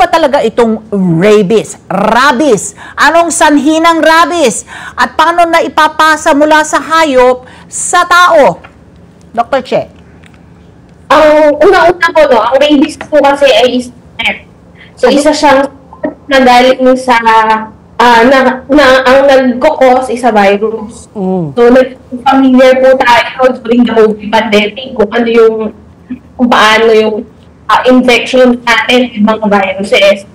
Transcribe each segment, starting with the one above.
ba talaga itong rabies? Rabies. Anong sanhi ng rabies? At paano na ipapasa mula sa hayop sa tao? Dr. Che. Ang una-una po, no, ang rabies po kasi ay pet. So, isa siyang nagaling sa, ang nagkukos is a virus. So, familiar po tayo during the COVID pandemic kung paano yung infection natin ng mga viruses.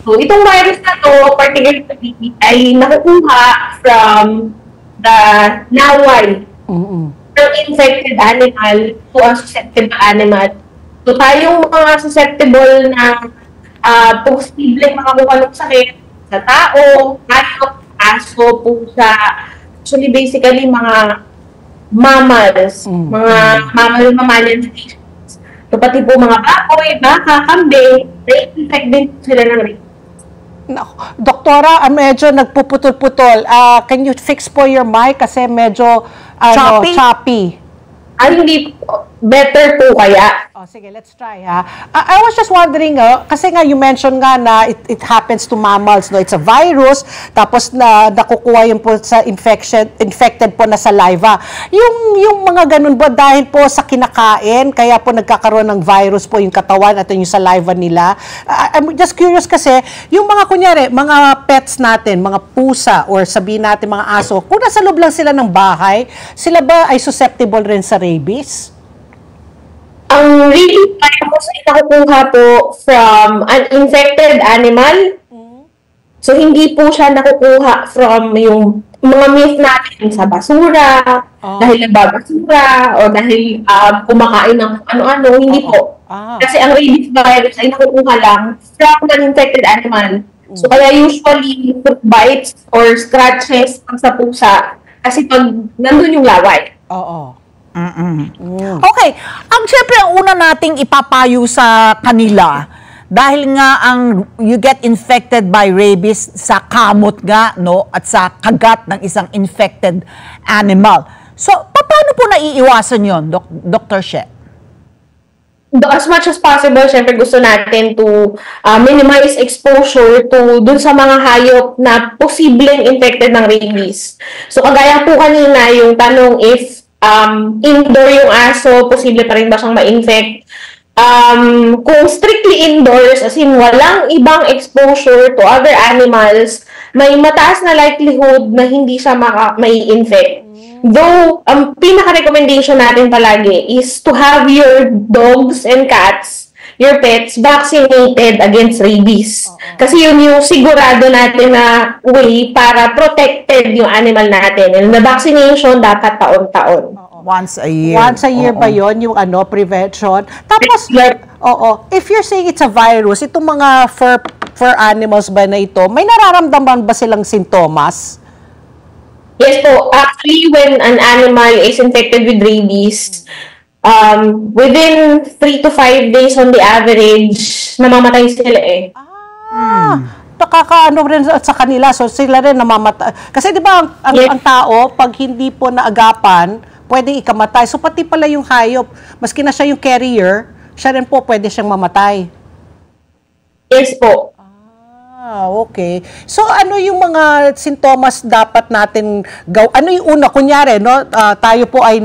So, itong virus na to, particularly, ay nakukuha from the laway ng infected animal to a susceptible animal. So, tayong mga susceptible na posibleng makakuha ng sakit sa tao, hayop, aso, pusa, actually basically mga mammals, mga mammalian species. So, pati po mga baboy, baka, kambing, na-infect din sila ng rabies. Doktora, medyo nagpuputol-putol. Can you fix po your mic kasi medyo choppy? Hindi po. Better po kaya? Sige, let's try ha. I was just wondering, kasi nga you mentioned nga na it happens to mammals, no? It's a virus, tapos nakukuha yun po sa infected po na saliva. Yung mga ganun po, dahil po sa kinakain, kaya po nagkakaroon ng virus po yung katawan at yung saliva nila. I'm just curious kasi, yung mga kunyari, mga pets natin, mga pusa, or sabihin natin mga aso, kung nasa loob lang sila ng bahay, sila ba ay susceptible rin sa rabies? Ang rabies virus ay nakukuha po from an infected animal. So, hindi po siya nakukuha from yung mga myth natin sa basura, dahil nagbabasura, o dahil kumakain ng ano-ano. Hindi po. Kasi ang rabies virus ay nakukuha lang from an infected animal. So, kaya usually, bites or scratches sa pusa. Kasi pag nandun yung laway. Okay, syempre ang una nating ipapayo sa kanila, dahil nga you get infected by rabies sa kamot nga, no, at sa kagat ng isang infected animal. So, paano po naiiwasan yon, Dr. She? As much as possible, syempre gusto natin to minimize exposure to dun sa mga hayop na posibleng infected ng rabies. So, kagaya po kanina yung tanong if indoor yung aso, posible pa rin ba siyang ma-infect? Kung strictly indoors, as in walang ibang exposure to other animals, may mataas na likelihood na hindi siya mai-infect. Though, ang pinaka-recommendation natin palagi is to have your dogs and cats, your pets, vaccinated against rabies. Kasi yun yung sigurado natin na way para protected yung animal natin. And the vaccination dapat taon-taon. Once a year. Once a year ba yun, yung prevention? Tapos, if you're saying it's a virus, itong mga fur animals ba na ito, may nararamdaman ba silang sintomas? Yes po. Actually, when an animal is infected with rabies, within 3 to 5 days on the average, namamatay sila Nakakaano rin sa kanila, so sila rin namamatay. Kasi di ba ang tao, pag hindi po naagapan, pwedeng ikamatay. So pati pala yung hayop, maski na siya yung carrier, siya rin po pwede siyang mamatay. Yes po. Okay. So ano yung mga sintomas dapat natin ano yung una, kunyari, no, tayo po ay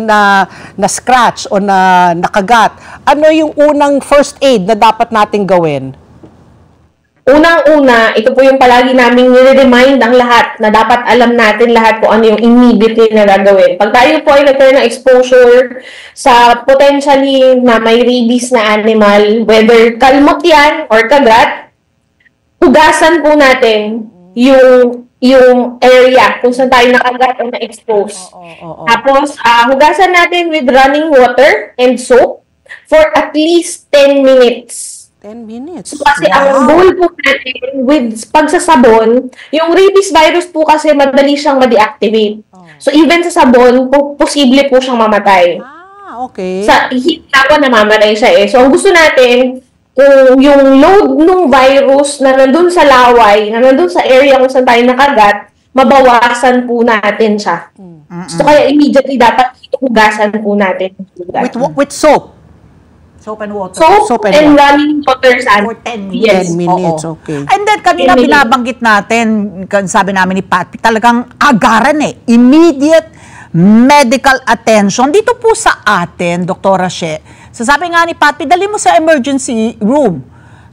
na-scratch o nakagat. Ano yung unang first aid na dapat natin gawin? Unang-una, ito po yung palagi naming nire-remind ang lahat na dapat alam natin lahat kung ano yung immediately na gagawin. Pag tayo po ay nagkaroon ng exposure sa potentially na may rabies na animal, whether kalmot yan or kagat, hugasan po natin yung area kung saan tayo nakagat o na-expose. Tapos, hugasan natin with running water and soap for at least 10 minutes. 10 minutes. So, kasi ang goal po natin with pagsasabon, yung rabies virus po kasi madali siyang ma-deactivate. So, even sa sabon, posible po siyang mamatay. Okay. Sa heat po, namamatay siya So, ang gusto natin, kung yung load ng virus na nandun sa laway, na nandun sa area kung saan tayo nakagat, mabawasan po natin siya. So, kaya immediately dapat hugasan po natin. With soap? Soap and water. Soap and and running water For 10 minutes. 10 minutes, Oo. okay. And then, kanina 10 minutes. binabanggit natin, sabi namin ni Pat, talagang agaran immediate medical attention. Dito po sa atin, Dr. She, sabi nga ni Pat, dali mo sa emergency room.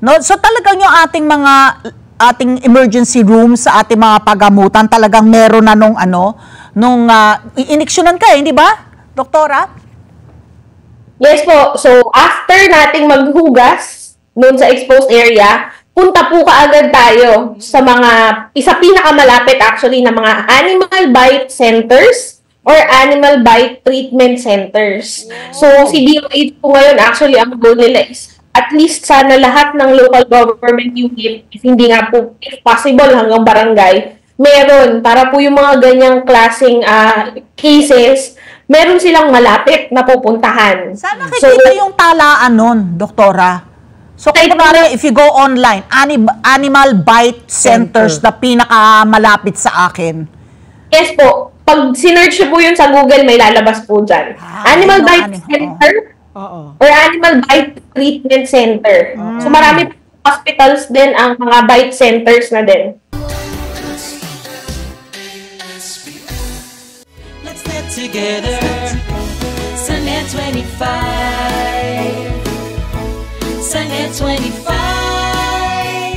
No? So talagang yung ating emergency room sa ating mga pagamutan, talagang meron na nung iniksyonan ka, hindi ba, Doktora? Yes po. So, after nating maghugas noon sa exposed area, punta po kaagad tayo sa pinakamalapit actually na mga animal bite centers or animal bite treatment centers. So, si DOH po ngayon actually ang goal nila is at least sana lahat ng local government unit, if hindi nga po, if possible hanggang barangay, meron para po yung mga ganyang klaseng cases, meron silang malapit na pupuntahan. Saan nakikita yung talaan nun, Doktora? So, kunwari, if you go online, animal bite centers na pinakamalapit sa akin. Yes po. Pag sinearch po yun sa Google, may lalabas po dyan. Animal Bite Center or Animal Bite Treatment Center. So, marami hospitals din ang mga bite centers na din. Let's get together. Sunday 25. Sunday 25.